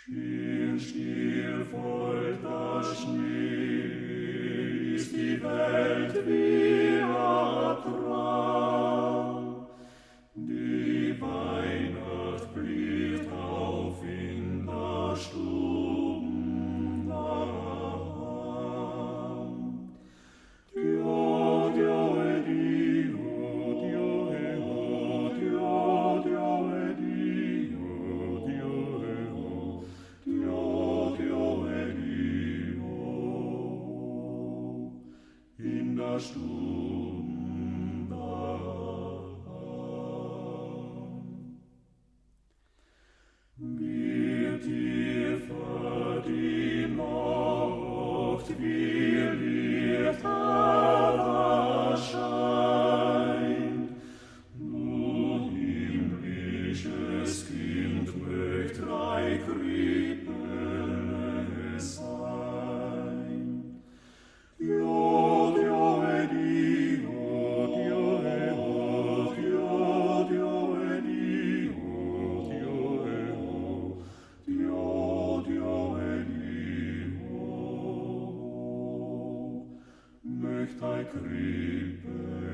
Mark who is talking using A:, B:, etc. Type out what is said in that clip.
A: Still, still folgt der Schnee, ist die Welt wie ein Traum. Die Weihnacht blickt auf in der Stuben daheim. Dio, Dio, Dio, Dio, Dio, Dio, Dio, Dio, Dio, Dio, in der Stuben daheim. Wie tiefer die Nacht, wie Licht erscheint, du himmlisches Kind möcht drei Krippel sein. Dio, Dio, Dio, Dio, Dio, Dio, Dio, Dio, Dio, möcht ei Krippe